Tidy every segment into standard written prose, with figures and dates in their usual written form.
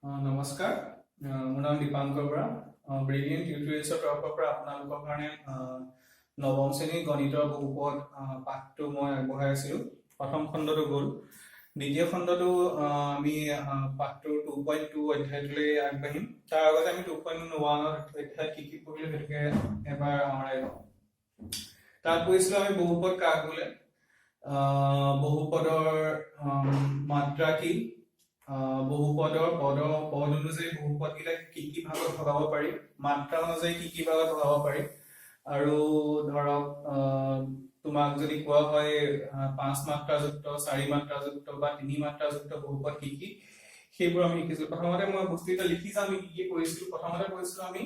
নমস্কাৰ, মোৰ নাম দীপাংকৰ বৰা। ব্ৰিলিয়েণ্ট টিউটৰিয়েলছৰ তৰফৰ পৰা আপোনালোকৰ কাৰণে নৱম শ্ৰেণীৰ গণিতৰ বহুপদ পাঠটো মই আগবঢ়াই আছিলোঁ। প্ৰথম খণ্ডটো গ'ল, দ্বিতীয় খণ্ডটো আমি পাঠটোৰ 2.2 অধ্যায়টোলৈ আগবাঢ়িম। তাৰ আগতে আমি 2.1 অধ্যায়ত কি কি পঢ়িলোঁ সেইটোকে এবাৰ আওৰাই লওঁ। তাত পঢ়িছিলোঁ আমি বহুপদ কাক বোলে, বহুপদৰ মাত্ৰা কি, বহুপদৰ পদ অনুযায়ী বহুপদ কেইটা কি কি ভাগত ভগাব পাৰি, মাত্ৰা অনুযায়ী কি কি ভাগত ভগাব পাৰি, আৰু ধৰক তোমাক যদি কোৱা হয় 5 মাত্ৰাযুক্ত, 4 মাত্ৰাযুক্ত বা 3 মাত্ৰাযুক্ত বহুপদ কি কি, সেইবোৰ আমি শিকিছো। প্ৰথমতে মই বস্তু এটা লিখি যাম আমি কি কি কৰিছিলো। প্ৰথমতে কৰিছিলো আমি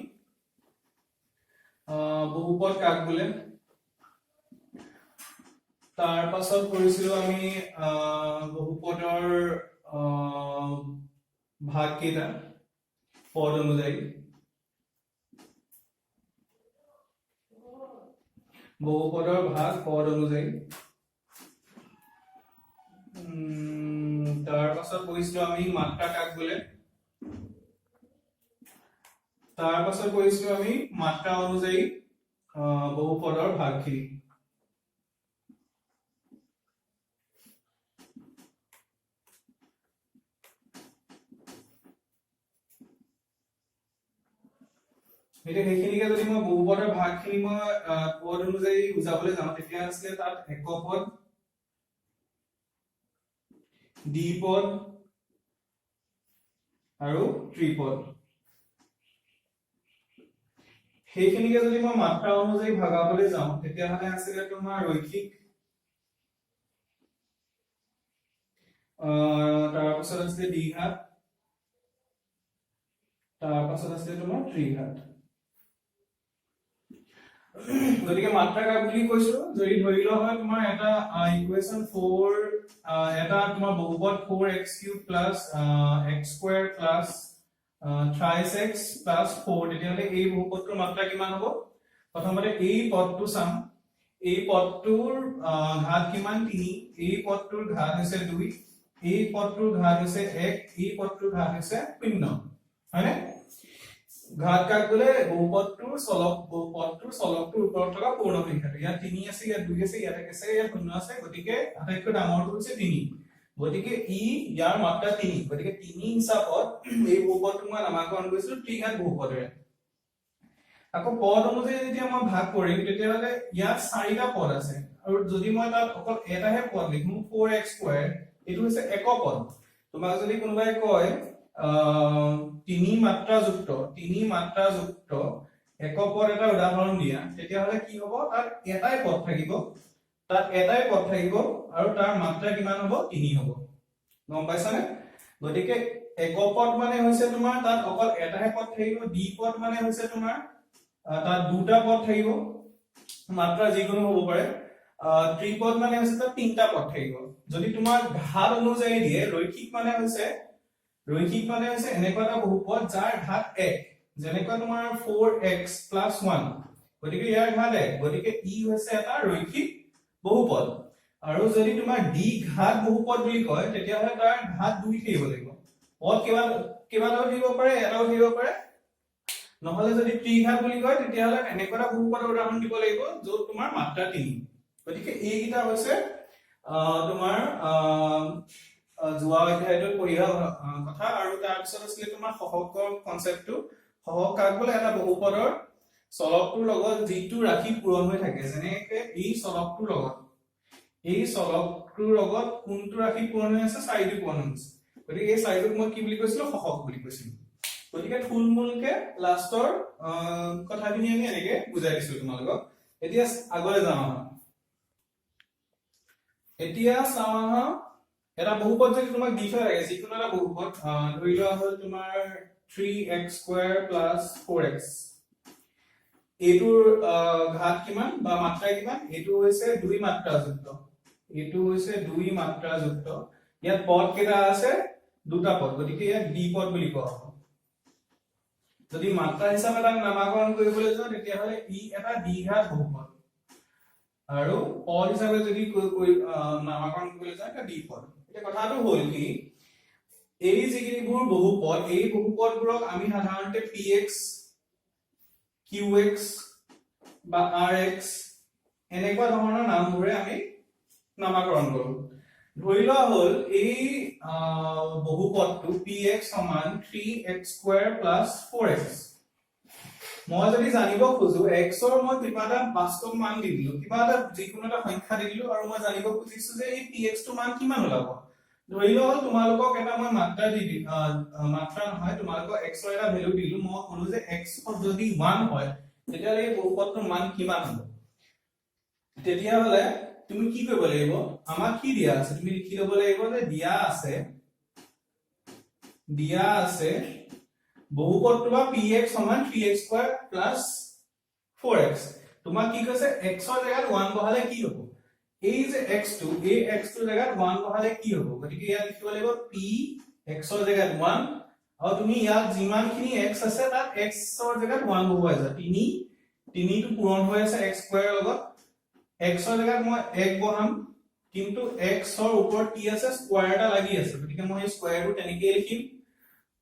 বহুপদ কাক বোলে, তাৰ পাছত কৰিছিলো আমি বহুপদৰ ভাগ কেইটা পদ অনুযায়ী, বহুপদৰ ভাগ পদ অনুযায়ী। তাৰ পাছত কৰিছিলো আমি মাত্ৰা কাক বোলে, তাৰ পাছত কৰিছিলো আমি মাত্ৰা অনুযায়ী বহুপদৰ ভাগখিনি। এতিয়া সেইখিনিকে যদি মই বহুপদৰ ভাগখিনি মই পদ অনুযায়ী বুজাবলৈ যাওঁ, তেতিয়া আছিলে তাত একপদ, দ্বিপদ আৰু ত্ৰিপদ। সেইখিনিকে যদি মই মাত্ৰা অনুযায়ী ভাগাবলৈ যাওঁ, তেতিয়াহ'লে আছিলে তোমাৰ ৰৈখিক, তাৰপাছত আছিলে দ্বিঘাত, তাৰপাছত আছিলে তোমাৰ ত্ৰিঘাত। গতিকে মাত্ৰা কাক বুলি কৈছো, যদি ধৰি লোৱা হয় তোমাৰ এটা ইকুৱেশ্যন 4 এটা তোমাৰ বহুপদ 4x³ x² thrice x + 4, তেতিয়াহ'লে এই বহুপদটোৰ মাত্ৰা কিমান হ'ব? প্ৰথমতে এই পদটো চাম, এই পদটোৰ ঘাত কিমান? 3, এই পদটোৰ ঘাত হৈছে 2, এই পদটোৰ ঘাত হৈছে 1, এই পদটোৰ ঘাত হৈছে 0, হয়নে? ঘাত কাক বোলে? বহুপদটোৰ চলকটোৰ ওপৰত থকা পূৰ্ণ সংখ্যাটো। ইয়াত 3 আছে, ইয়াত 2 আছে, ইয়াত 1 আছে, ইয়াত 0 আছে, গতিকে আটাইতকৈ ডাঙৰটো হৈছে 3, গতিকে ইয়াৰ মাত্ৰা 3, গতিকে 3 হিচাপত এই বহুপদটো মই নামাকৰণ কৰিছিলো ত্ৰিঘাত বহুপদৰে। আকৌ পদ অনুযায়ী যেতিয়া মই ভাগ কৰিম, তেতিয়াহ'লে ইয়াত 4টা পদ আছে, আৰু যদি মই তাত অকল এটাহে পদ লিখো 4x², এইটো হৈছে একপদ। তোমাক যদি কোনোবাই কয় 3 মাত্ৰাযুক্ত একপদ এটা উদাহৰণ দিয়া, তেতিয়াহ'লে কি হ'ব? তাত এটাই পদ থাকিব, আৰু তাৰ মাত্ৰা কিমান হ'ব? 3 হ'ব। গম পাইছানে? গতিকে একপদ মানে হৈছে তোমাৰ তাত অকল এটাহে পদ থাকিব, দ্বিপদ মানে হৈছে তোমাৰ তাত দুটা পদ থাকিব, মাত্ৰা যিকোনো হ'ব পাৰে, ত্ৰিপদ মানে হৈছে তাত 3টা পদ থাকিব। যদি তোমাৰ ঘাত অনুযায়ী দিয়ে, ৰৈখিক মানে হৈছে এনেকুৱা এটা বহুপদ যাৰ ঘাত 1, যেনেকুৱা তোমাৰ 4x + 1, গতিকে ইয়াৰ ঘাত 1, গতিকে ই হৈছে এটা ৰৈখিক বহুপদ। আৰু যদি তোমাৰ দ্বিঘাত বহুপদ বুলি কয়, তেতিয়াহ'লে তাৰ ঘাত 2 থাকিব লাগিব। পদ কেইবাটাও থাকিব পাৰে, এটাও থাকিব পাৰে। নহলে যদি ত্ৰিঘাত বুলি কয়, তেতিয়াহ'লে এনেকুৱা এটা বহুপদৰ উদাহৰণ দিব লাগিব য'ত তোমাৰ মাত্ৰা 3। গতিকে এইকেইটা হৈছে তোমাৰ যোৱা অধ্যায়টোত পঢ়া কথা। আৰু তাৰপিছত আছিলে তোমাৰ সহগৰ কনচেপ্টটো। সহগ কাক বোলে? এটা বহুপদৰ চলকটোৰ লগত যিটো ৰাশি পূৰণ হৈ থাকে, যেনেকে এই চলকটোৰ লগত কোনটো ৰাশি পূৰণ হৈ আছে? 4টো পূৰণ হৈ আছে, গতিকে এই 4টোক মই কি বুলি কৈছিলো? সহগ বুলি কৈছিলো। গতিকে থুলমূলকে লাষ্টৰ কথাখিনি আমি এনেকে বুজাই দিছো তোমালোকক। এতিয়া আগলৈ যাওঁ। এতিয়া চাওঁ আহা, এটা বহুপদ যদি তোমাক দি থোৱা থাকে, যিকোনো এটা বহুপদ ধৰি লোৱা হ'ল তোমাৰ 3x² + 4x, এইটোৰ ঘাত কিমান বা মাত্ৰা কিমান? এইটো হৈছে 2 মাত্ৰাযুক্ত, ইয়াত পদ কেইটা আছে? দুটা পদ, গতিকে ইয়াক দ্বিপদ বুলি কোৱা হ'ব। যদি মাত্ৰা হিচাপে তাক নামাকৰণ কৰিবলৈ যাওঁ, তেতিয়াহ'লে ই এটা দ্বিঘাত বহুপদ, আৰু পদ হিচাপে যদি নামাকৰণ কৰিবলৈ যাওঁ, এটা দ্বিপদ। এতিয়া কথাটো হ'ল কি, এই যিকিনিবোৰ বহুপদ এই বহুপদবোৰক আমি সাধাৰণতে px qx বা rx এনেকুৱা ধৰণৰ নামবোৰে আমি নামকৰণ কৰো ধৰি লোৱা হল এই বহুপদটো px সমান 3x² + 4x মই যদি জানিব খুজো x ৰ মই কিবা এটা বাস্তৱ মান দি দিলো কিবা এটা যিকোনো এটা সংখ্যা দি দিলো আৰু মই জানিব খুজিছো যে এই px টো মান কিমান ওলাব ধৰি লোৱা তোমালোকক এটা মই মাত্ৰা দি মাত্ৰা নহয় তোমালোকক x ৰ এটা ভ্যালু দিলো মই কলো যে x যদি 1 হয় তেতিয়া এই বহুপদটোৰ মান কিমান হ'ব তেতিয়া হলে তুমি কি কৰিব লাগিব আমাক কি দিয়া আছে তুমি লিখি লব লাগিব যে দিয়া আছে বহুপদটো বা px সমান 3x² + 4x তোমাক কি কৈছে x ৰ জায়গাত 1 বহালে কি হ'ব এই যে x2 এই x2 জায়গাত 1 বহালে কি হ'ব গতিকে ইয়াত লিখিব লাগিব p x ৰ জায়গাত 1 আৰু তুমি ইয়াত যিমানখিনি x আছে তাত x ৰ জায়গাত 1 বহাই যা 3 টো পূৰণ হৈ আছে x² ৰ লগত x ৰ জায়গাত মই 1 বহাম কিন্তু x ৰ ওপৰত কি আছে স্কয়াৰ এটা লাগি আছে গতিকে মই এই স্কয়াৰটো তেনেকৈ লিখিম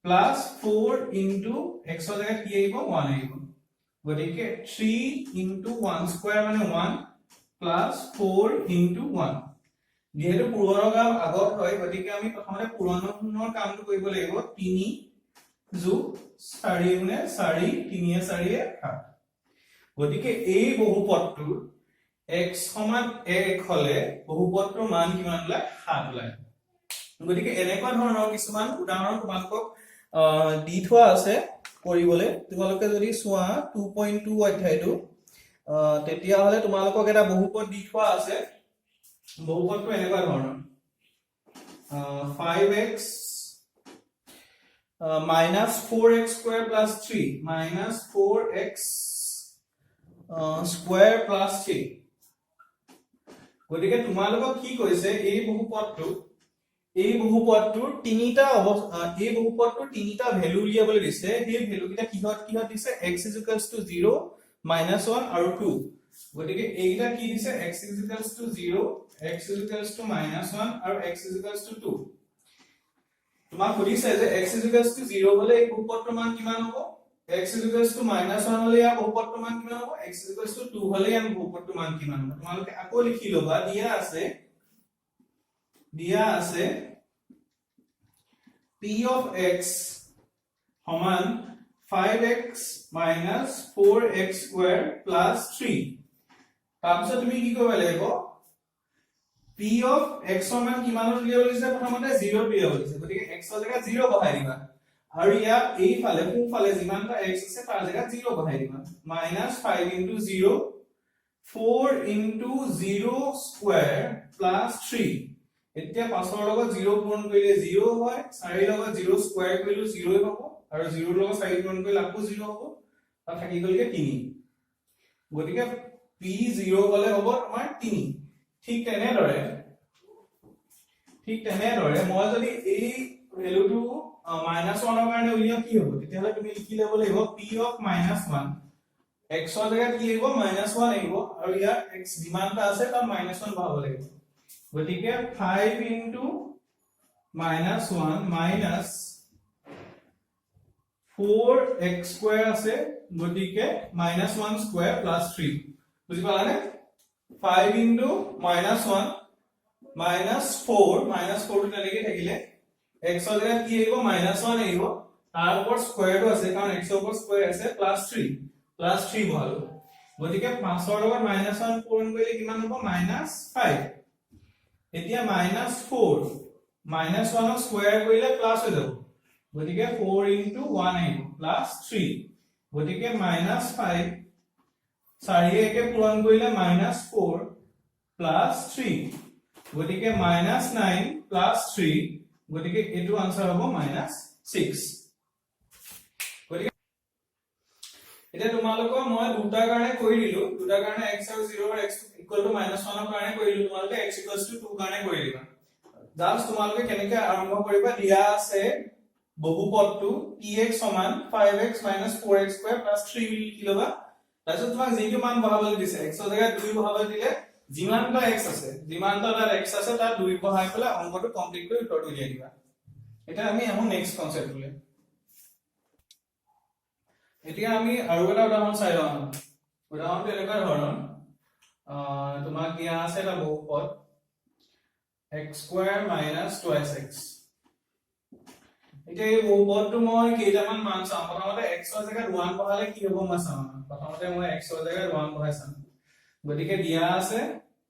plus 4 into x ৰ জায়গাত কি আহিব 1 আহিব গতিকে 3 into 1 স্কয়াৰ মানে 1 plus 4 into 1 যেহেতু পূৰণৰ কাম আগত হয় গতিকে আমি প্ৰথমতে পূৰণৰ কামটো কৰিব লাগিব 3 যোগ 4 গুণে 4 3 4 7 গতিকে এই বহুপদটোৰ x সমান 1 হলে বহুপদটোৰ মান কিমান ওলাই 7 ওলাই গতিকে এনেকুৱা ধৰণৰ কিছুমান উদাহৰণ তোমালোকক দি থোৱা আছে কৰিবলৈ তোমালোকে যদি চোৱা 2.2 অধ্যায়টো তেতিয়া হলে তোমালোকক এটা বহুপদ দি থোৱা আছে বহুপদটো এনেকুৱা ধৰণৰ 5x -4x² + 3 -4x² + 3 গতিকে তোমালোকক কি কৈছে এই বহুপদটোৰ তিনিটা ভ্যালু উলিয়াবলৈ দিছে সেই ভ্যালু কিটা কিহত দিছে x = 0 -1 আৰু 2 গতিকে এইটা কি দিছে x = 0 x = -1 আৰু x = 2 তোমাক সুধিছে যে x = 0 হলে এই বহুপদটোৰ মান কিমান হ'ব x = -1 হলে ইয়াৰ বহুপদটোৰ মান কিমান হ'ব x = 2 হলে ইয়াৰ বহুপদটোৰ মান কিমান হ'ব তোমালোকে আকৌ লিখি লবা দিয়া আছে p of x সমান 5x - 4x² + 3 তাৰপিছত তুমি কি কৰিব লাগিব p of x সমান কিমানত উলিয়াব দিছে প্ৰথমতে 0 উলিয়াব দিছে গতিকে x ৰ জায়গাত 0 বহাই দিবা আৰু ইয়াত এইফালে সোঁফালে যিমানটা x আছে তাৰ জায়গাত 0 বহাই দিবা -5 * 0 4 * 0² + 3 এতিয়া 5 ৰ লগত 0 পূৰণ কৰিলে 0 হয় 4 ৰ লগত 0 স্কয়াৰ কৰিলে 0 হ'ব আৰু 0 ৰ লগত 4 পূৰণ কৰিলে আকৌ 0 হ'ব আৰু থাকি গলকে 3 গতিকে p0 হলে হ'ব তোমাৰ 3 ঠিক তেনেদৰে মই যদি এই ভ্যালুটো -1 ৰ কাৰণে উলিয়াম কি হ'ব তেতিয়াহলে তুমি লিখি ল'ব লাগিব p of -1 x ৰ জায়গাত কি আহিব -1 আহিব আৰু ইয়াত x যিমানটা আছে তাত -1 বহাব লাগিব গতিকে 5 * -1 minus 4x² আছে গতিকে -1² + 3 বুজি পালানে 5 * -1 -4 টো তেনেকৈ থাকিলে x ৰ জায়গাত কি আহিব -1 আহিব তাৰ ওপৰত স্কয়াৰটো আছে কাৰণ x ৰ ওপৰত স্কয়াৰ আছে +3 বহালো গতিকে 5 ৰ লগত -1 পূৰণ কৰিলে কিমান হ'ব -5 এতিয়া -4 -1 ক স্কয়াৰ কৰিলে প্লাস হৈ যাব গতিকে 4 * 1 আহিব +3 গতিকে -5 4 একে পূৰণ কৰিলে -4 +3 গতিকে -9 + 3 গতিকে এটো আনসাৰ হ'ব -6 গতিকে এটা তোমালোকৰ মই দুটাৰ কাৰণে কৰি দিলো দুটাৰ কাৰণে x আৰু 0 ৰ x = -1 ৰ কাৰণে কৰি দিলো তোমালোকে x = 2 কাৰণে কৰি দিবা জাস্ট তোমালোকে কেনেকৈ আৰম্ভ কৰিবা দিয়া আছে বহুপদটো px সমান 5x - 4x² + 3 লিখি লবা তাৰপিছত তোমাক যিটো মান বহাবলৈ দিছে x ৰ জায়গাত 2 বহাবলৈ দিলে যিমানটা x আছে তাত 2 বহাই পেলাই অংকটো কমপ্লিট কৰি উত্তৰটো উলিয়াই দিবা এটা আমি আহো নেক্সট কনসেপ্টলৈ এতিয়া আমি আৰু এটা উদাহৰণ চাই লওঁ উদাহৰণটো এনেকুৱা ধৰণৰ তোমাক দিয়া আছে এটা বহুপদ x square minus 2x এতিয়া এই বহুপদটো মই কেইটামান মান চাম প্ৰথমতে x ৰ জায়গাত 1 বহালে কি হ'ব মই চাম প্ৰথমতে মই x ৰ জায়গাত 1 বহাই চাম গতিকে দিয়া আছে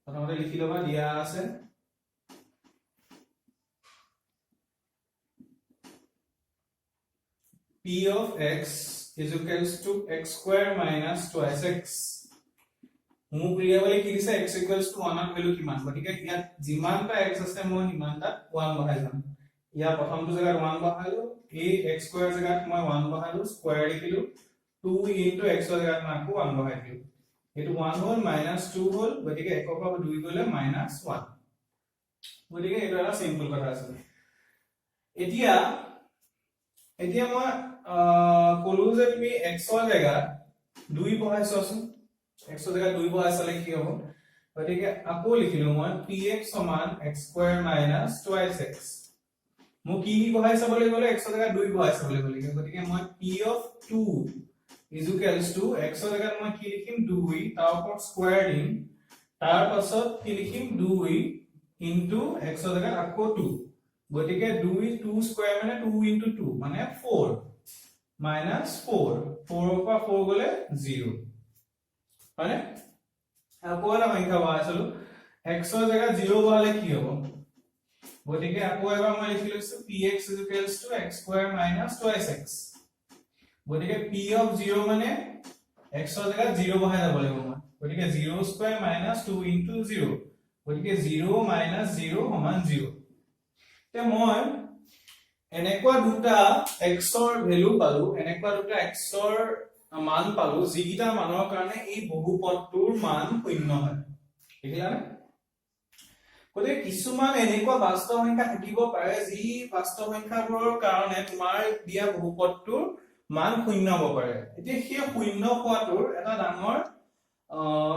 প্ৰথমতে লিখি লবা দিয়া আছে p of x is equals to x square minus 2x মু ক্লিয়াৰলি কি দিছে x equals to 1 ৰ ভ্যালু কিমান গতিকে ইয়াত যিমানটা x আছে মই ইমানটা 1 বহাই যাম ইয়া প্ৰথমটো জায়গাত 1 বহালো এই x স্কয়াৰ জায়গাত মই 1 বহালো স্কয়াৰ লিখিলো 2 into x ৰ জায়গাত মই আকৌ 1 বহাই দিলো এটো 1 হল -2 হল গতিকে 1 ৰ পৰা 2 গলে -1 গতিকে এটা এটা সিম্পল কথা আছে এতিয়া মই কলো যে তুমি x ৰ জায়গাত 2 বহাইছাচোন x ৰ জায়গাত 2 বহাইছালে কি হ'ব গতিকে আকৌ লিখিলো মই px = x square minus 2x মু কি বহাই চাবলৈ গলে x ৰ জায়গাত 2 বহাই চাবলৈ গলে গতিকে মই p of 2 is equals to x ৰ জায়গাত মই কি লিখিম 2 তাৰ ওপৰত স্কয়াৰ দিম তাৰ পাছত কি লিখিম 2 into x ৰ জায়গাত আকৌ 2 গতিকে 2 স্কয়াৰ মানে 2 into 2 মানে 4 minus 4 4 ৰ পৰা 4 গলে 0 মানে আকৌ এটা সংখ্যা বহাইছলো x ৰ জায়গাত 0 বহালে কি হ'ব গতিকে আকৌ এবাৰ মই লিখি লৈছো px = x square minus 2x গতিকে p of 0 মানে x ৰ জায়গাত 0 বহাই যাব লাগিব মই গতিকে 0 square minus 2 into 0 গতিকে 0 minus 0 সমান 0 তে মই এনেকুৱা দুটা x ৰ ভ্যালু পালো এনেকুৱা দুটা x ৰ মান পালো যিকিটা মানৰ কাৰণে এই বহুপদটোৰ মান শূন্য হয় দেখিলানে গতিকে কিছুমান এনেকুৱা বাস্তৱ সংখ্যা থাকিব পাৰে যি বাস্তৱ সংখ্যাবোৰৰ কাৰণে তোমাৰ দিয়া বহুপদটোৰ মান শূন্য হ'ব পাৰে এতিয়া সেই শূন্য হোৱাটোৰ এটা ডাঙৰ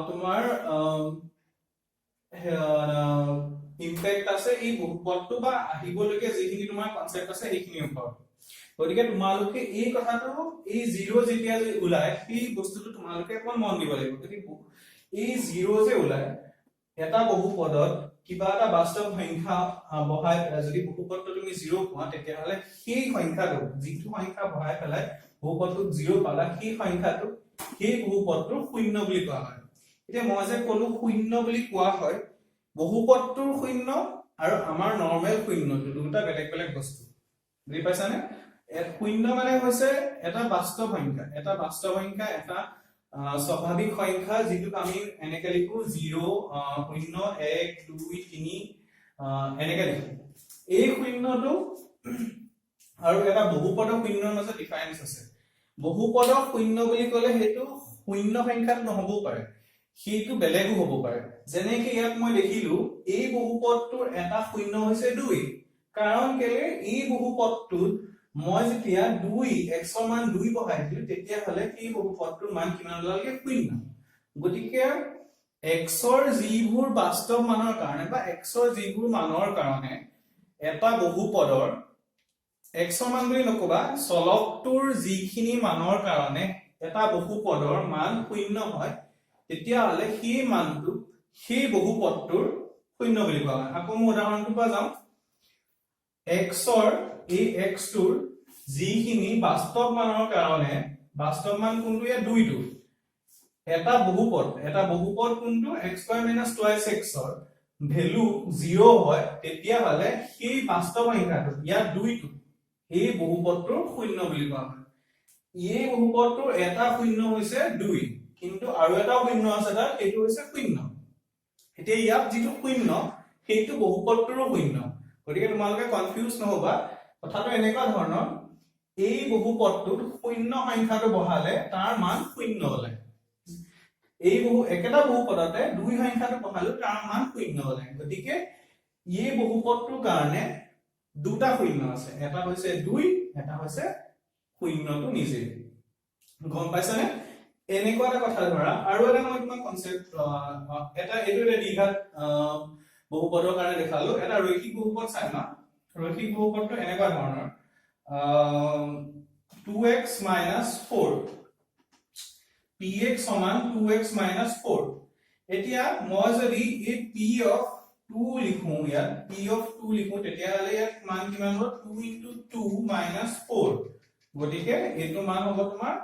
তোমাৰ ইমপ্যাক্ট আছে এই বহুপদটো বা আহিবলৈকে যিখিনি তোমাৰ কনসেপ্ট আছে এইখিনিৰ ওপৰত গতিকে তোমালোকে এই কথাটো এই 0 যেতিয়া ওলাই সেই বস্তুটো তোমালোকে অকন মন দিব লাগিব গতিকে এই 0 যে ওলাই এটা বহুপদত কিবা এটা বাস্তৱ সংখ্যা বহাই যদি বহুপদটো তুমি 0 পোৱা তেতিয়া হলে সেই সংখ্যাটো যিটো সংখ্যা বহাই পেলাই বহুপদটো 0 পালা সেই সংখ্যাটো সেই বহুপদটোৰ শূন্য বুলি কোৱা হয় এতিয়া মই যে কলো শূন্য বুলি কোৱা হয় বহুপদটোৰ শূন্য আৰু আমাৰ নরমাল শূন্যটো দুটা বেলেগ বেলেগ বস্তু বুজি পাইছানে শূন্য মানে হৈছে এটা বাস্তৱ সংখ্যা এটা স্বাভাৱিক সংখ্যা যেটো আমি এনেকে লিখো 0 0 1 2 3 এনেকে লিখো এই শূন্যটো আৰু এটা বহুপদৰ শূন্যৰ মাজত ডিফাৰেন্স আছে বহুপদৰ শূন্য বুলি কলে হেতু শূন্য সংখ্যাত নহব পাৰে সেইটো বেলেগো হ'ব পাৰে যেনেকৈ ইয়াত মই দেখিলো এই বহুপদটোৰ এটা শূন্য হৈছে 2 কাৰণ কেলে এই বহুপদটোত মই যেতিয়া 2 x ৰ মান 2 বহাই দিলো তেতিয়া হলে এই বহুপদটোৰ মান কিমান ওলালকে শূন্য গতিকে x ৰ যিবোৰ বাস্তৱ মানৰ কাৰণে বা x ৰ যিবোৰ মানৰ কাৰণে এটা বহুপদৰ x ৰ মান বুলি নকবা চলকটোৰ যিখিনি মানৰ কাৰণে এটা বহুপদৰ মান শূন্য হয় তেতিয়া হলে সেই মানটো সেই বহুপদটোৰ শূন্য বুলি কোৱা হয় আকৌ মই উদাহৰণটো পা যাম x ৰ এই x টোৰ যিখিনি বাস্তৱ মানৰ কাৰণে বাস্তৱ মান কোনটো ইয়া 2 টো এটা বহুপদ কোনটো x square minus 2x ৰ ভ্যালু 0 হয় তেতিয়া হলে সেই বাস্তৱ সংখ্যাটো ইয়া 2 টো এই বহুপদটোৰ শূন্য বুলি কোৱা হয় এই বহুপদটোৰ এটা শূন্য হৈছে 2 কিন্তু আৰু এটা শূন্য আছে তাত এটো হৈছে শূন্য এতিয়া ইয়াত যেটো শূন্য সেইটো বহুপদটোৰ শূন্য গতিকে তোমালোকে কনফিউজ নহবা কথাটো এনেকুৱা ধৰণৰ এই বহুপদটোত শূন্য সংখ্যাটো বহালে তাৰ মান শূন্য হলে এই একেটা বহুপদতে দুই সংখ্যাটো বহালে তাৰ মান শূন্য হলে গতিকে এই বহুপদটোৰ কাৰণে দুটা শূন্য আছে এটা হৈছে 2 এটা হৈছে শূন্যটো নিজে গম পাইছানে এনেকুৱা এটা কথা ধৰা আৰু এটা মই তোমাক কনসেপ্ট এটা দ্বিঘাত বহুপদৰ কাৰণে দেখালো এটা ৰৈখিক বহুপদ চাই না ৰৈখিক বহুপদটো এনেকুৱা ধৰণৰ 2x - 4 px সমান 2x - 4 এতিয়া মই যদি এই p of 2 লিখো ইয়াত p of 2 লিখো তেতিয়া হলে ইয়াত মান কিমান হ'ব 2 * 2 - 4 গতিকে এটো মান হ'ব তোমাৰ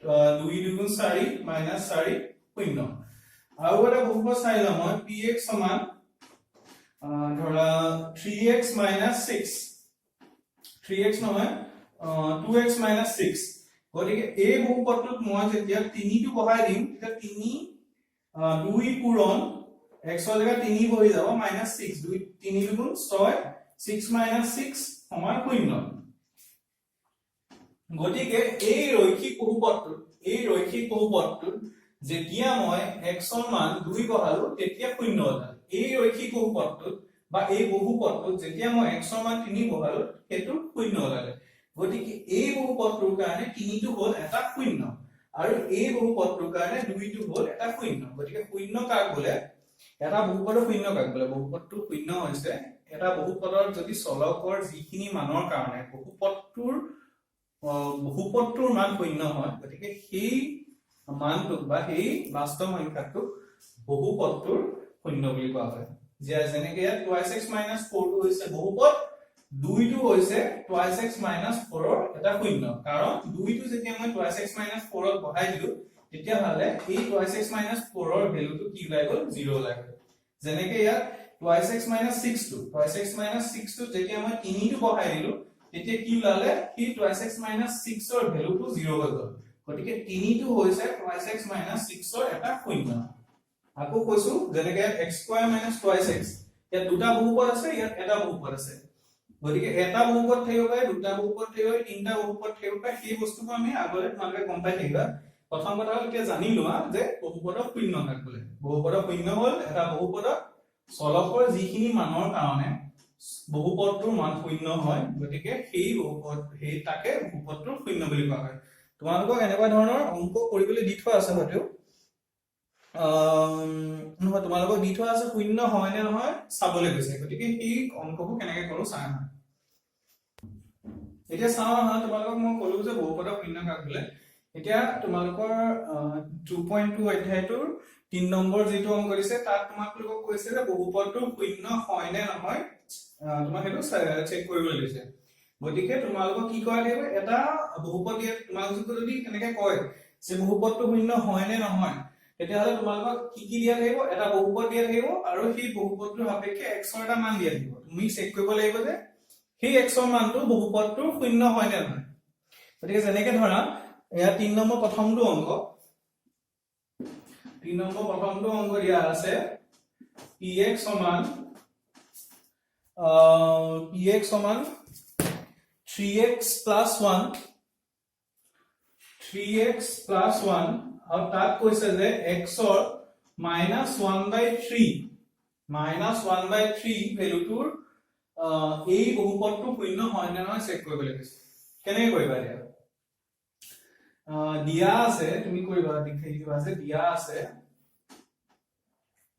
2 * 2 = 4 - 4 0 আৰু এটা বহুপদ চাই লম মই px সমান ধৰা 3x - 6 3x নহয় 2x - 6 গতিকে এই বহুপদটোত মই যেতিয়া 3 টো বহাই দিম তেতিয়া 2 পূৰণ x ৰ জায়গা 3 বহি যাব -6 2 3 * 2 = 6 6 - 6 সমান 0 গতিকে এই ৰৈখিক বহুপদটোত যেতিয়া মই x ৰ মান 2 বহালো তেতিয়া 0 ওলাল এই ৰৈখিক বহুপদটোত বা এই বহুপদটোত যেতিয়া মই x ৰ মান 3 বহালো হেতু 0 ওলালে গতিকে এই বহুপদটোৰ কাৰণে 3 টো হ'ল এটা 0 আৰু এই বহুপদটোৰ কাৰণে 2 টো হ'ল এটা 0 গতিকে 0 কাক বোলে এটা বহুপদৰ 0 কাক বোলে বহুপদটো 0 হৈছে এটা বহুপদৰ যদি চলকৰ যিখিনি মানৰ কাৰণে বহুপদটোৰ মান 0 হয় গতিকে সেই মানটোক বা সেই বাস্তৱ সংখ্যাটোক বহুপদটোৰ 0 বুলি কোৱা হয় যেনেকৈ ইয়াত 2x - 4 টো হৈছে বহুপদ 2 টো হৈছে 2x - 4 ৰ এটা 0 কাৰণ 2 টো যেতিয়া মই 2x - 4 ত বহাই দিলো তেতিয়া হলে এই 2x - 4 ৰ ভ্যালুটো কি ওলাই গল 0 ওলাই গল যেনেকৈ ইয়াত 2x - 6 টো 2x - 6 টো যেতিয়া মই 3 টো বহাই দিলো তেতিয়া কি ওলালে কি 2x - 6 ৰ ভ্যালুটো 0 হৈ গল গতিকে 3 টো হৈছে 2x - 6 ৰ এটা 0 আকৌ কৈছো যেনেকৈ x² - 2x ইয়াত দুটা বহুপদ আছে ইয়াত এটা বহুপদ আছে গতিকে এটা বহুপদ থাকিব পাৰে দুটা বহুপদ থাকিব পাৰে তিনটা বহুপদ থাকিব পাৰে সেই বস্তুটো আমি আগলৈ তোমালোকে গম পাই থাকিবা প্ৰথম কথা হ'ল এতিয়া জানি লোৱা যে বহুপদৰ 0 কাক বোলে বহুপদৰ 0 হ'ল এটা বহুপদৰ চলকৰ যিখিনি মানৰ কাৰণে বহুপদটোৰ মান 0 হয় গতিকে সেই তাকে বহুপদটোৰ 0 বুলি কোৱা হয় তোমালোকক এনেকুৱা ধৰণৰ অংক কৰিবলৈ দি থোৱা আছে হয়তো নহয় তোমালোকক দি থোৱা আছে 0 হয় নে নহয় চাবলৈ গৈছে গতিকে এই অংকবোৰ কেনেকৈ কৰো চাই না এতিয়া চাও না তোমালোকক মই কলো যে বহুপদৰ 0 কাক বোলে এতিয়া তোমালোকৰ 2.2 অধ্যায়টোৰ 3 নম্বৰ যেটো অংক দিছে তাত তোমালোকক কৈছে যে বহুপদটোৰ 0 হয় নে নহয় তোমাক হেতু চেক কৰিবলৈ দিছে গতিকে তোমালোকক কি কৰা লাগিব এটা বহুপদ দিয়ে তোমালোকক যদি কেনেকৈ কয় যে বহুপদটো 0 হয় নে নহয় তেতিয়া হলে তোমালোকক কি দিয়া থাকিব এটা বহুপদ দিয়া থাকিব আৰু সেই বহুপদটোৰ সাপেক্ষে x ৰ এটা মান দিয়া থাকিব তুমি চেক কৰিব লাগিব যে সেই x ৰ মানটো বহুপদটোৰ 0 হয় নে নহয় গতিকে যেনেকৈ ধৰা এয়া 3 নম্বৰ প্ৰথমটো অংক 3 নম্বৰ প্ৰথমটো অংক দিয়া আছে px সমান 3x + 1 3x + 1 আৰু তাত কৈছে যে x ৰ -1/3 ভ্যালুটোৰ এই বহুপদটো 0 হয় নে নহয় চেক কৰিবলৈ কৈছে কেনেকৈ কৰিবা এতিয়া দিয়া আছে তুমি কৰিবা দেখাই দিবা যে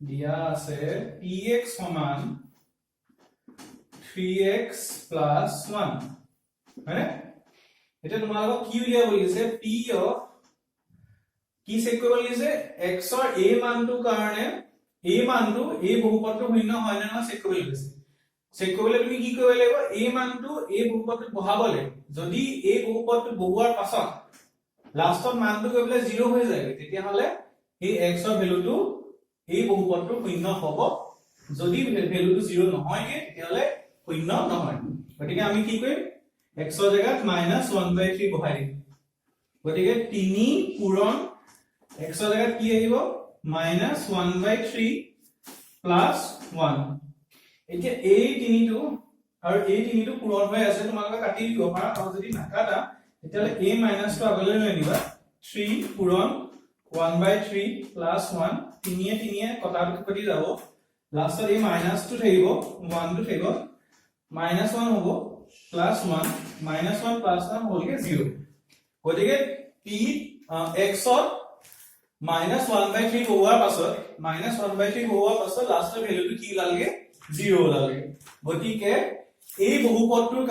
দিয়া আছে px সমান 3x + 1 হয়নে এটা তোমালোকক কি উলিয়াব লাগিছে p অফ কি চেক কৰিব লাগিছে x ৰ a মানটোৰ কাৰণে a মানটো এই বহুপদটো 0 হয় নে নহয় চেক কৰিব লাগিছে চেক কৰিবলৈ তুমি কি কৰিব লাগিব a মানটো এই বহুপদটোত বহাব লাগিব যদি এই বহুপদটো বহোৱাৰ পাছত লাষ্টত মানটো গৈ পেলাই 0 হৈ যায় তেতিয়া হলে এই x ৰ ভ্যালুটো এই বহুপদটো 0 হ'ব যদি ভ্যালুটো 0 নহয় তেতিয়া হলে 0 নহয় গতিকে আমি কি কৰিম x ৰ জায়গাত -1/3 বহাই দিম গতিকে 3 পূৰণ x ৰ জায়গাত কি আহিব -1/3 + 1 এতিয়া এই 3টো আৰু এই 3টো পূৰণ হৈ আছে তোমালোকে কাটি দিব পাৰা আৰু যদি নাকাটা তেতিয়ালে a মাইনাসটো আগলৈ লৈ নিবা 3 পূৰণ 1/3 + 1 3 এ কটি যাব লাষ্টত এই মাইনাসটো থাকিব 1 টো থাকিব -1 হ'ব +1 -1 + 1 হ'লগে 0 গতিকে p x ত -1/3 হোৱাৰ পাছত লাষ্টৰ ভ্যালুটো কি ওলালগে 0 ওলালগে গতিকে এই বহুপদটোৰ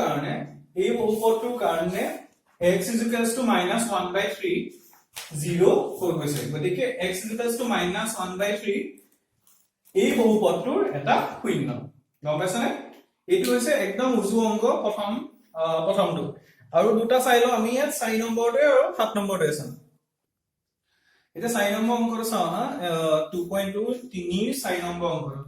কাৰণে x is equals to minus 1 by 3 0 হৈ গৈছে গতিকে x is equals to minus 1 by 3 এই বহুপদটোৰ এটা শূন্য গম পাইছানে এইটো হৈছে একদম উজু অংক প্ৰথমটো আৰু দুটা চাই লও আমি ইয়াত 4 নম্বৰটো আৰু 7 নম্বৰটো আছে এটা 4 নম্বৰ অংকটো চাও হা 2.2 3 4 নম্বৰ অংকটো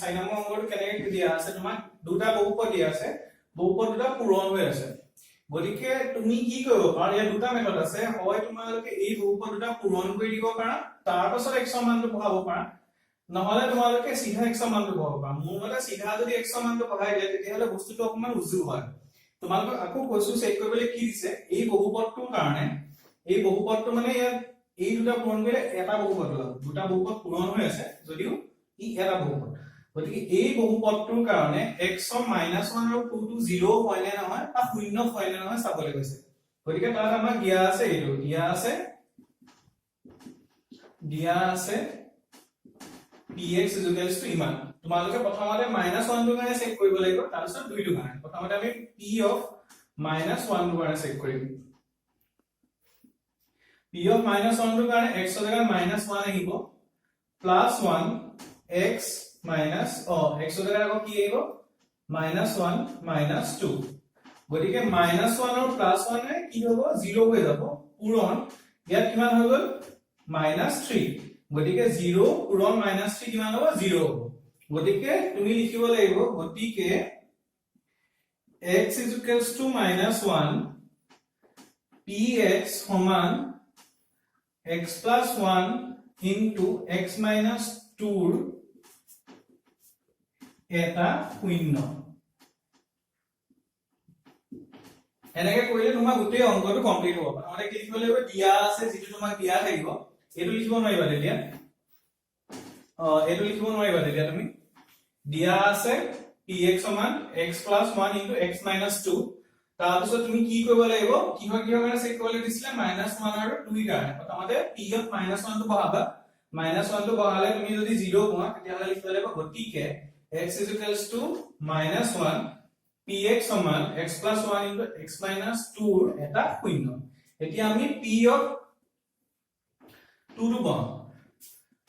4 নম্বৰ অংকটো কেনেকৈ দিয়া আছে তোমাক দুটা বহুপদ দিয়া আছে বহুপদ দুটা পূৰণ হৈ আছে গতিকে তুমি কি কৰিব পাৰা ইয়াত দুটা মেথড আছে হয় তোমালোকে এই বহুপদ দুটা পূৰণ কৰি দিব পাৰা তাৰ পাছত x ৰ মানটো বহাব পাৰা নহলে তোমালোকে সিধা x ৰ মানটো বহাব পাৰা মোৰ মতে সিধা যদি x ৰ মানটো বহাই দিয়ে তেতিয়াহলে বস্তুটো অকমান উজু হয় তোমালোকক আকৌ কৈছো চেক কৰিবলৈ কি দিছে এই বহুপদটোৰ কাৰণে এই বহুপদটো মানে ইয়াত এই দুটা পূৰণ কৰিলে এটা বহুপদ ওলাব দুটা বহুপদ পূৰণ হৈ আছে যদিও ই এটা বহুপদ গতিকে এই বহুপদটোৰ কাৰণে x ৰ -1 আৰু 2 টো 0 হয় নে নহয় বা শূন্য হয় নে নহয় চাবলৈ গৈছে গতিকে তাত আমাৰ দিয়া আছে এইটো দিয়া আছে px = ইমান তোমালোকে প্ৰথমতে -1 টোৰ কাৰণে চেক কৰিব লাগিব তাৰ পিছত 2 টোৰ কাৰণে প্ৰথমতে আমি p of -1 টোৰ কাৰণে চেক কৰিম p of -1 টোৰ কাৰণে x ৰ জেগাত -1 আহিব +1 x minus x ৰ জেগাত আকৌ কি আহিব -1 -2 গতিকে -1 আৰু +1 এ কি হ'ব 0 হৈ যাব পূৰণ ইয়াত কিমান হৈ গ'ল -3 গতিকে 0 পূৰণ -3 কিমান হ'ব 0 হ'ব গতিকে তুমি লিখিব লাগিব গতিকে x is equals to -1 px সমান x plus 1 into x minus 2 এটা শূন্য এনেকে কৰিলে তোমাৰ গোটেই অংকটো কমপ্লিট হ'ব মানে কি লিখিব লাগিব দিয়া আছে যেটো তোমাক দিয়া থাকিব এটো লিখিব নোৱাৰিবা তেতিয়া এটো লিখিব নোৱাৰিবা তেতিয়া তুমি দিয়া আছে px সমান x plus 1 into x minus 2 তাৰ পিছত তুমি কি কৰিব লাগিব কিহৰ কাৰণে চেক কৰিব দিছিলে -1 আৰু 2 কাৰণে প্ৰথমতে p of -1 টো বহাবা -1 টো বহালে তুমি যদি 0 পোৱা তেতিয়াহলে লিখিব লাগিব গতিকে x is equals to -1 px সমান x plus 1 into x minus 2 এটা শূন্য এতিয়া আমি p of 2 টো পাম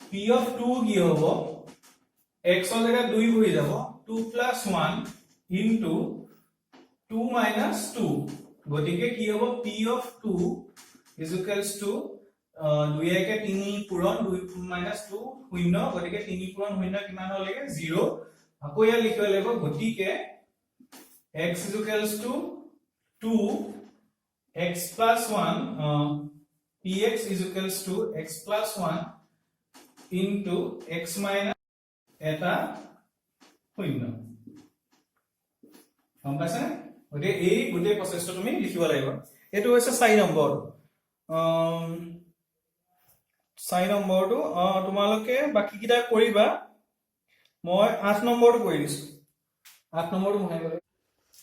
p of 2 কি হ'ব x ৰ জায়গাত 2 হৈ যাব 2 plus 1 into 2 minus 2 গতিকে কি হ'ব p of 2 is equals to 2 একে 3 পূৰণ 2 minus 2 শূন্য গতিকে 3 পূৰণ শূন্য কিমান হ'লে 0 আকৌ ইয়াত লিখিব লাগিব গতিকে x is equals to 2 x plus 1 px is equals to x plus 1 into x minus এটা শূন্য গম পাইছা ওতে এই গোটেই প্ৰচেছটো তুমি লিখিব লাগিব এটো হৈছে 4 নম্বৰ 4 নম্বৰটো তোমালোকে বাকি কিটা কৰিবা মই 8 নম্বৰটো কৰি দিছো 8 নম্বৰটো মহাই গলে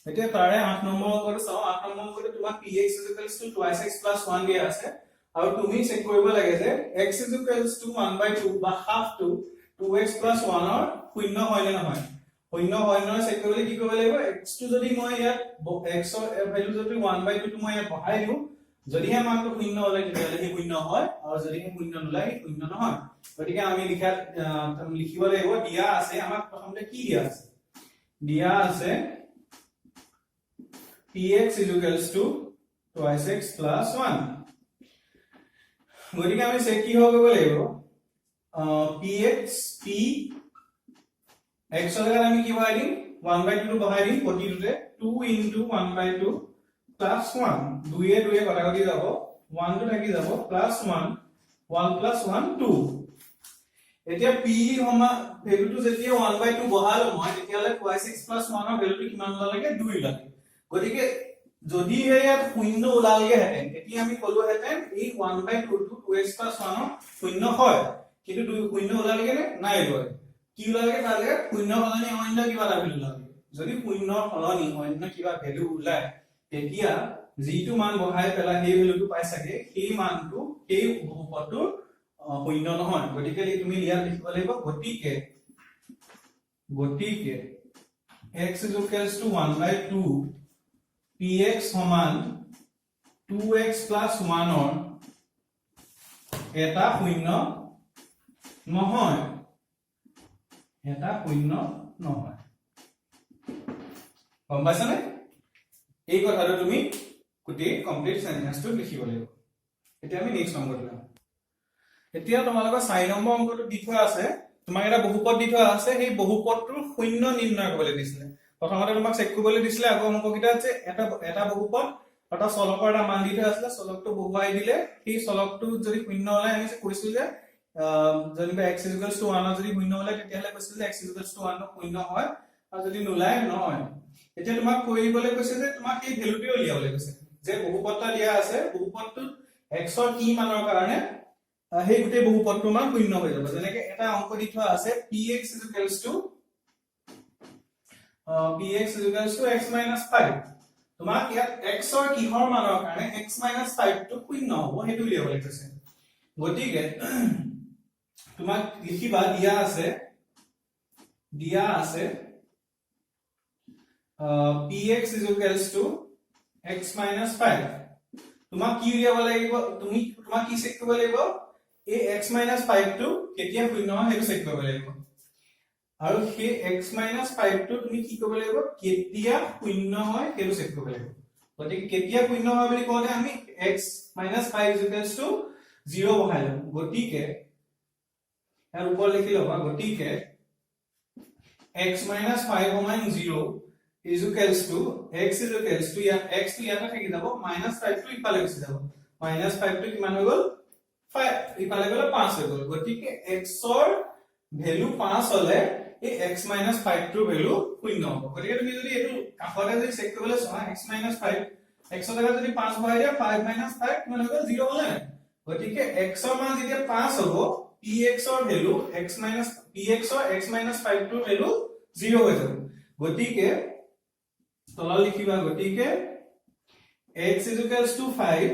এতিয়া তাৰে 8 নম্বৰ অংকটো চাও 8 নম্বৰ অংকটো তোমাক px = 2x + 1 দিয়া আছে আৰু তুমি চেক কৰিব লাগে যে x = 1/2 বা হাফ টু 2x + 1 ৰ শূন্য হয় নে নহয় শূন্য হয় নে চেক কৰিলে কি কৰিব লাগিব x টো যদি মই ইয়াত x ৰ ভ্যালু যদি 1/2 টো মই ইয়াত বহাই দিও যদি হে মানটো শূন্য হলে তেতিয়াহলে হে শূন্য হয় আৰু যদি হে শূন্য নলয় শূন্য নহয় গতিকে আমি লিখিব লাগিব দিয়া আছে আমাক প্ৰথমতে কি দিয়া আছে px = 2x + 1 গতিকে আমি চেক কি হ'ব লাগিব px p x ৰ জায়গাত আমি কি বহাই দিম 1/2 টো বহাই দিম প্ৰতিটোতে 2 into 1/2 plus 1 2 এ কটাকটি যাব 1 টো থাকি যাব plus 1 1 plus 1 2 এতিয়া p ভ্যালুটো যেতিয়া 1/2 বহালো মই তেতিয়ালে 2x + 1 ৰ ভ্যালুটো কিমান লাগে 2 লাগে গতিকে যদি ইয়াত শূন্য ওলালগে হেতেন এতিয়া আমি কলো হেতেন এই 1/2 টো 2x + 1 ৰ শূন্য হয় কিন্তু 2 শূন্য ওলালগে নাই গয় কি ওলালগে তালে শূন্য সলনি অন্য কিবা এটা ভ্যালু ওলালগে যদি শূন্য সলনি অন্য কিবা ভ্যালু ওলায় তেতিয়া যিটো মান বহাই পেলা সেই ভ্যালুটো পাই থাকে সেই মানটো সেই বহুপদটোৰ শূন্য নহয় গতিকে তুমি ইয়াত লিখিব লাগিব গতিকে x is equals to 1 by 2 px সমান 2x plus 1 or এটা শূন্য নহয় গম পাইছা নে এই কথাটো তুমি কুটি কমপ্লিট সেন্টেন্সটো লিখিব লাগিব এতিয়া আমি নেক্সট নম্বৰটো লম এতিয়া তোমালোকৰ 4 নম্বৰ অংকটো দি থোৱা আছে তোমাক এটা বহুপদ দি থোৱা আছে সেই বহুপদটোৰ শূন্য নিৰ্ণয় কৰিবলৈ দিছিলে প্ৰথমতে তোমাক চেক কৰিবলৈ দিছিলে আগৰ অংককিটা আছে এটা বহুপদ এটা চলকৰ এটা মান দি থোৱা আছিল চলকটো বহুৱাই দিলে সেই চলকটো যদি শূন্য ওলাই আমি কৈছিল যে যেনিবা x = 1 যদি শূন্য ওলাই তেতিয়াহলে কৈছিল যে x = 1 শূন্য হয় আৰু যদি নোলায় নহয় এতিয়া তোমাক কৰিবলৈ কৈছে যে তোমাক এই ভ্যালুটো উলিয়াবলৈ কৈছে যে বহুপদটা দিয়া আছে বহুপদটো x ৰ কি মানৰ কাৰণে সেই গুটেই বহুপদটোৰ মান শূন্য হৈ যাব যেনেকৈ এটা অংক দি থোৱা আছে px = x - 5 তোমাক ইয়াত x ৰ কিহৰ মানৰ কাৰণে x - 5 টো শূন্য হ'ব হেতু উলিয়াবলৈ কৈছে গতিকে তোমাক লিখিবা দিয়া আছে px = x - 5 তোমাক কি উলিয়াব লাগিব তোমাক কি চেক কৰিব লাগিব এই x - 5 টো কেতিয়া শূন্য হয় হেতু চেক কৰিব লাগিব আৰু সেই x - 5 টো তুমি কি কৰিব লাগিব কেতিয়া শূন্য হয় হেতু চেক কৰিব লাগিব গতিকে কেতিয়া শূন্য হয় বুলি কওঁতে আমি x - 5 = 0 বহাই লম গতিকে ইয়াৰ ওপৰ লিখি লবা গতিকে x - 5 = 0 is equals to x ইয়াত x টো ইয়াতে থাকি যাব -5 টো ইফালে গুচি যাব -5 টো কিমান হৈ গল 5 ইফালে গলে 5 হৈ গল গতিকে x ৰ ভ্যালু 5 হলে এই x - 5 টোৰ ভ্যালু শূন্য হ'ব গতিকে তুমি যদি এটো কাষতে যদি চেক কৰিবলৈ চোৱা x - 5 x ৰ জায়গাত যদি 5 ভৰাই দিয়া 5 - 5 কিমান হৈ গল 0 হলে গতিকে x ৰ মান যেতিয়া 5 হ'ব px ৰ ভ্যালু px ৰ x - 5 টোৰ ভ্যালু 0 হৈ যাব গতিকে তলা লিখিবা গতিকে x = 5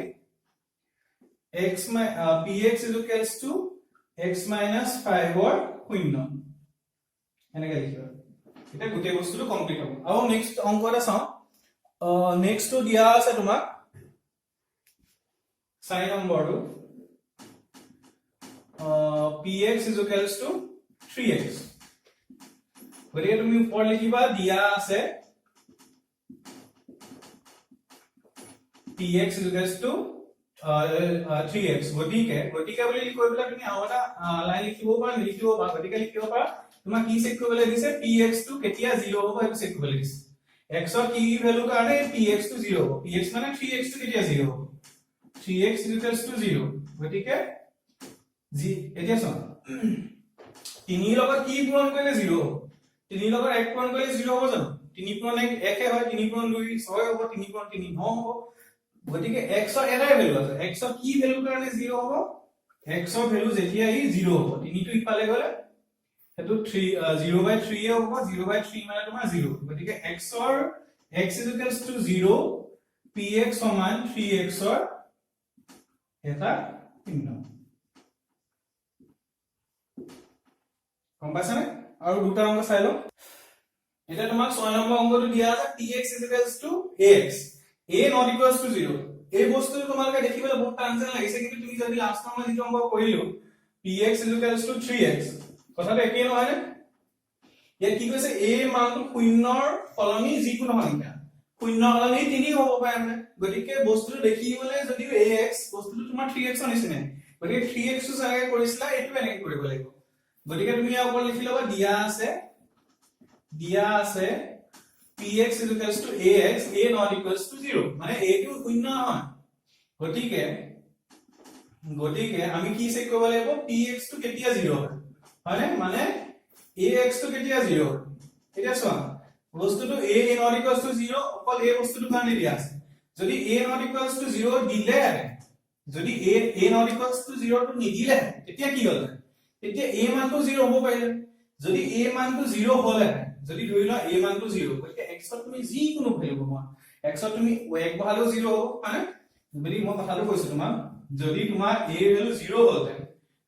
px = x - 5 ৰ শূন্য এনেকৈ লিখিবা এটা গোটেই বস্তুটো কমপ্লিট হ'ব আৰু নেক্সট অংকটা চাও নেক্সটটো দিয়া আছে তোমাক 4 নম্বৰটো px = 3x গতিকে তুমি ওপৰ লিখিবা দিয়া আছে px = 3x গতিকে বুলি কৈ পেলাই তুমি আৰু এটা লাইন লিখিব পাৰা লিখিব পাৰা গতিকে লিখিব পাৰা তোমাক কি চেক কৰিবলৈ দিছে px টো কেতিয়া 0 হ'ব সেইটো চেক কৰিবলৈ দিছে x ৰ কি ভ্যালু কাৰণে px টো 0 হ'ব px মানে 3x টো কেতিয়া 0 হ'ব 3x = 0 গতিকে এতিয়া চোৱা 3 লগত কি পূৰণ কৰিলে 0 হ'ব 3 লগত 1 পূৰণ কৰিলে 0 হ'ব জানো 3 পূৰণ 1 1 হয় 3 পূৰণ 2 6 হ'ব 3 পূৰণ 3 9 হ'ব গতিকে x ৰ এটাই ভ্যালু আছে x ৰ কি ভ্যালু কাৰণে 0 হ'ব x ৰ ভ্যালু যেতিয়া ই 0 হ'ব 3 টো ইফালে গলে এটো 0/3 এ হ'ব 0/3 মানে তোমাৰ 0 গতিকে x = 0 px = 3x ৰ এটা শূন্য গম পাইছানে আৰু দুটা অংক চাই লও এটা তোমাক 6 নম্বৰ অংকটো দিয়া আছে px = ax a not equals to 0 এই বস্তুটো তোমালকে দেখিবলৈ বহুত টানজেন লাগিছে কিন্তু তুমি যদি লাষ্ট টাইম যিটো অংক কৰিলো px = 3x কথাটো একেই নহয় নে ইয়াত কি কৈছে a মানটো শূন্যৰ সলনি যিকোনো সংখ্যা শূন্য সলনি 3 হ'ব পাৰে মানে গতিকে বস্তুটো দেখিবলৈ যদি ax বস্তুটো তোমাৰ 3x ৰ নিচিনা গতিকে 3x ৰ জায়গায় কৰিছিলা এটো এনেকৈ কৰিব লাগিব গতিকে তুমি ইয়াৰ ওপৰত লিখি লবা দিয়া আছে px = ax a not equals to 0 মানে a টো শূন্য নহয় গতিকে আমি কি চেক কৰিব লাগিব px টো কেতিয়া 0 হয় হয়নে মানে ax টো কেতিয়া 0 হয় এতিয়া চোৱা বস্তুটো a not equals to 0 অকল এই বস্তুটো কাৰণে দিয়া আছে যদি a not equals to 0 দিলে যদি a not equals to 0 টো নিদিলে তেতিয়া কি হ'ল তেতিয়া a মানটো 0 হ'ব পাৰিলে যদি a মানটো 0 হ'লে যদি ধৰি লোৱা a মানটো 0 গতিকে x ত তুমি যি কোনো ভ্যালু বনোৱা x ত তুমি 1 বহালেও 0 হ'ব মানে যদি মই কথাটো কৈছো তোমাক যদি তোমাৰ a ভ্যালু 0 হ'লে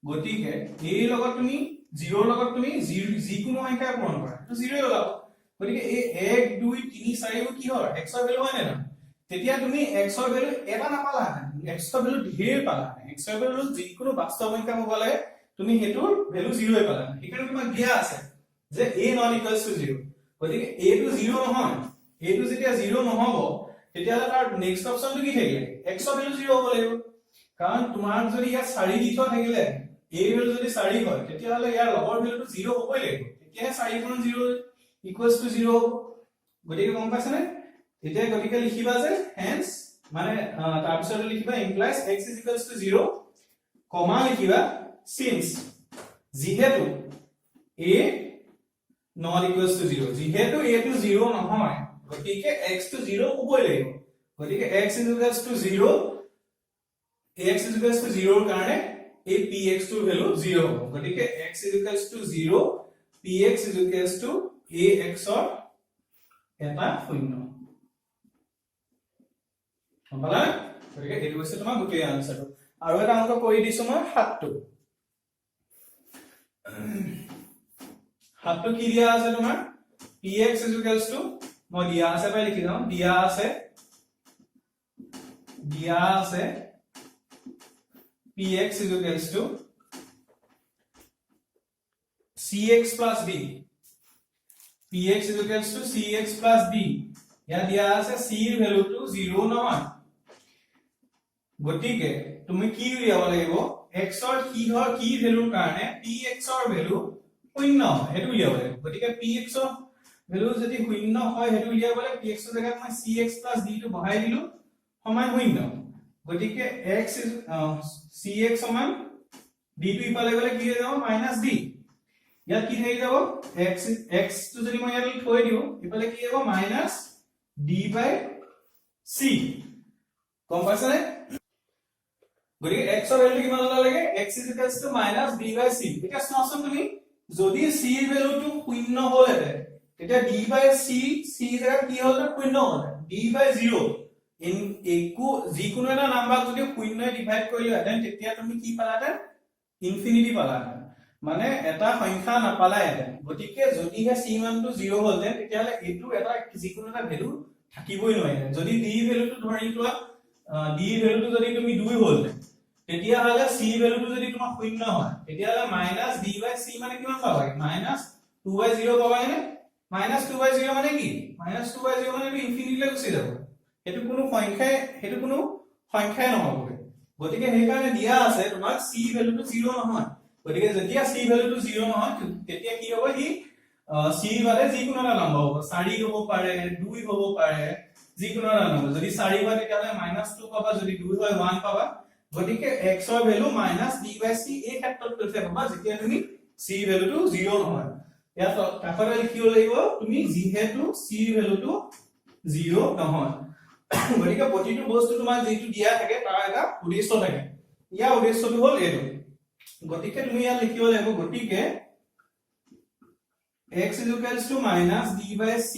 গতিকে a লগত তুমি 0 লগত তুমি যি কোনো সংখ্যা পূৰণ কৰা তো 0 ওলাব গতিকে এই 1 2 3 4 বোৰ কি হয় x ৰ ভ্যালু হয় না তেতিয়া তুমি x ৰ ভ্যালু এটা নাপালা x ৰ ভ্যালু ঢেৰ পালা x ৰ ভ্যালু যিকোনো বাস্তৱ সংখ্যা হ'ব লাগে তুমি হেতু ভ্যালু 0 এ পালা সেইকাৰণে তোমাক দিয়া আছে যে a not equals to 0 গতিকে a টো 0 নহয় a টো যেতিয়া 0 নহব তেতিয়া তাৰ নেক্সট অপচনটো কি থাকিলে x ৰ ভ্যালু 0 হ'ব লাগিব কাৰণ তোমাৰ যদি ইয়াত 4 দি থোৱা থাকিলে a ভ্যালু যদি 4 হয় তেতিয়া হলে ইয়াৰ লগৰ ভ্যালুটো 0 হ'বই লাগিব তেতিয়া 4 গুণ 0 equals to 0 গতিকে গম পাইছা নে এতিয়া গতিকে লিখিবা যে হেন্স মানে তাৰ পিছত লিখিবা implies x is equals to 0 কমা লিখিবা since যিহেতু a not equals to 0 যিহেতু a to 0 নহয় গতিকে x to 0 হ'বই লাগিব গতিকে x is equals to 0 x is equals to 0 কাৰণে এই px ৰ ভ্যালু 0 হ'ব গতিকে x is equals to 0 px is equals to ax ৰ এটা শূন্য হবলা গতিকে এইটো হৈছে তোমাৰ গোটেই আনসাৰটো আৰু এটা অংক কৰি দিছো মই 7 টো কি দিয়া আছে তোমাৰ px is equals to মই দিয়া আছে পাই লিখি দাও দিয়া আছে px is equals to cx plus d px is equals to cx plus d या দিয়া আছে c এর ভ্যালু টু 0 নহয় গটিকে তুমি কি উলিয়াব লাগিব x ৰ কি ভ্যালুৰ কাৰণে px ৰ ভ্যালু শূন্য হেতু উলিয়াব লাগিব গটিকে px ৰ ভ্যালু যদি শূন্য হয় হেতু উলিয়াবলে px ৰ জায়গাত মই cx plus d টো বহাই দিলো সমান শূন্য গটিকে x cx সমান d টো ইফালে গলে কি হৈ যাব -d ইয়াত কি হৈ যাব x টো যদি মই ইয়াত থৈ দিও ইফালে কি হ'ব -d by c কম পাইছানে গতিকে x ৰ ভ্যালু কিমান হলা লাগে x is equals to -d by c এটা সমাসন তুমি যদি c এর ভ্যালুটো শূন্য হলে তেতিয়া d by c জায়গা কি হল শূন্য হল d by 0 ইন একো যিকোনো এটা নাম্বার যদি শূন্যয়ে ডিভাইড কৰিলে দেন তেতিয়া তুমি কি পালাতে ইনফিনিটি পালাতে মানে এটা সংখ্যা নাপালা এটা গতিকে যদি হে c মানটো 0 হল দেন তেতিয়া হলে এটো এটা যিকোনো এটা ভ্যালু থাকিবই নোৱাৰে যদি d ভ্যালুটো ধৰি লোৱা d ভ্যালুটো যদি তুমি 2 হল তেতিয়া হলে c ভ্যালুটো যদি তোমাৰ শূন্য হয় তেতিয়া হলে -d by c মানে কিমান পাবা -2 by 0 পাবা নে -2 by 0 মানে কি -2 by 0 মানে ইনফিনিটি লৈ গুচি যাব হেতু কোনো সংখ্যাই নহব গতিকে সেই কাৰণে দিয়া আছে তোমাৰ c ভ্যালুটো 0 নহয় গতিকে যেতিয়া c ভ্যালুটো 0 নহয় তেতিয়া কি হ'ব হি c বাৰে যিকোনো এটা নম্বৰ হ'ব 4 হ'ব পাৰে 2 হ'ব পাৰে যিকোনো এটা নম্বৰ যদি 4 হয় তেতিয়া হলে -2 পাবা যদি 2 হয় 1 পাবা গতিকে x ৰ ভ্যালু -d by c এই ক্ষেত্ৰত কৈছে পাবা যেতিয়া তুমি c ভ্যালুটো 0 নহয় ইয়াত কাষৰে লিখিব লাগিব তুমি যিহেতু c ভ্যালুটো 0 নহয় গতিকে প্ৰতিটো বস্তু তোমাৰ যেটো দিয়া থাকে তাৰ এটা উদ্দেশ্য থাকে ইয়াৰ উদ্দেশ্যটো হ'ল এইটো গতিকে তুমি ইয়াত লিখিব লাগিব গতিকে x is equals to -d by c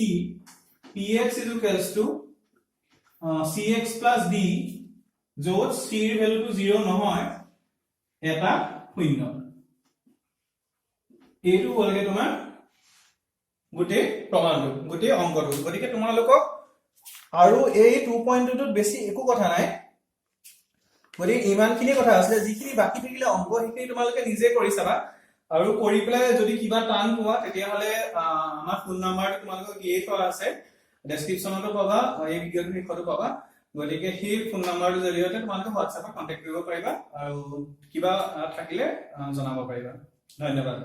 px is equals to cx plus d য'ত c এর ভ্যালুটো 0 নহয় এটা শূন্য এইটো হলগে তোমাৰ গোটেই প্ৰমাণটো গোটেই অংকটো গতিকে তোমালোকক আৰু এই 2.2 ত বেছি একো কথা নাই গতিকে ইমানখিনি কথা আছে যিখিনি বাকি থাকিলে অংক সেইখিনি তোমালোকে নিজে কৰি চাবা আৰু কৰি পেলাই যদি কিবা টান পোৱা তেতিয়া হলে আমাৰ ফোন নাম্বাৰটো তোমালোকক দিয়ে থোৱা আছে ডেসক্ৰিপচনতো পাবা এই ভিডিওৰ লিংকটো পাবা গতিকে সেই ফোন নাম্বাৰটোৰ জৰিয়তে তোমালোকে WhatsApp কন্টাক্ট কৰিব পাৰিবা আৰু কিবা থাকিলে জনাব পাৰিবা ধন্যবাদ